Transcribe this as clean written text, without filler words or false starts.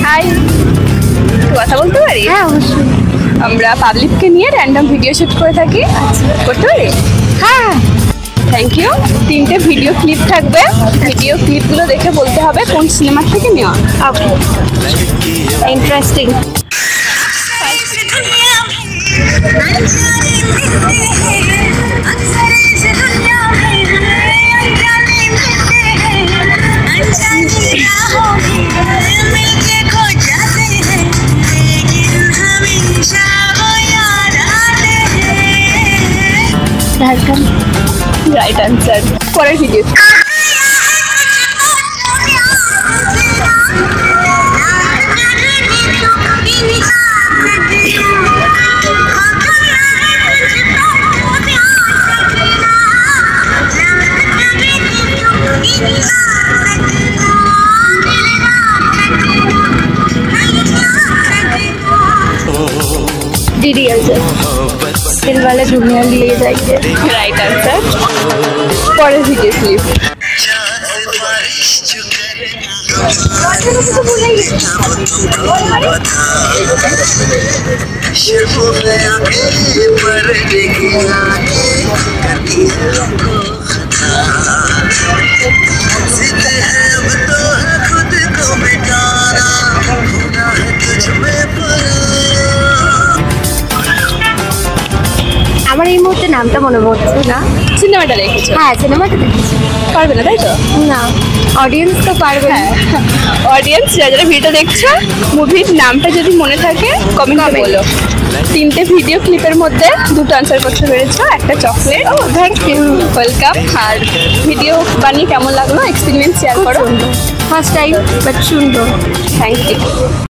High, কথা বলতে পারি? হ্যাঁ অবশ্যই। আমরা পাবলিককে নিয়ে র্যান্ডম ভিডিও শুট করে থাকি, করতে পারি? হ্যাঁ থ্যাংক ইউ। 3টে ভিডিও ক্লিপ থাকবে, ভিডিও ক্লিপগুলো দেখে বলতে হবে কোন সিনেমার থেকে নেওয়া। ওকে, ইন্টারেস্টিং। Right answer. পরের ভিডিও। DDLJ, दिल वाले दुनिया लिए जाएंगे। Right answer. পরের ভিডিও ক্লিপ। আমার এই মুহূর্তে নামটা মনে পড়ছে না। সিনেমাটা দেখেছো? হ্যাঁ সিনেমাটা দেখেছি। পারবে না তাই তো? না, অডিয়েন্স তো পারবে। হ্যাঁ, অডিয়েন্স যারা ভিডিও দেখছো, মুভির নামটা যদি মনে থাকে কমেন্টে বলো। 3টে ভিডিও ক্লিপের মধ্যে 2টো আনসার করতে পেরেছো, একটা চকলেট। ও থ্যাংক ইউ, ওয়েলকাম। আর ভিডিও বানিয়ে কেমন লাগলো, এক্সপিরিয়েন্স শেয়ার করো। ফার্স্ট টাইম বাট সুন্দর। Thank you.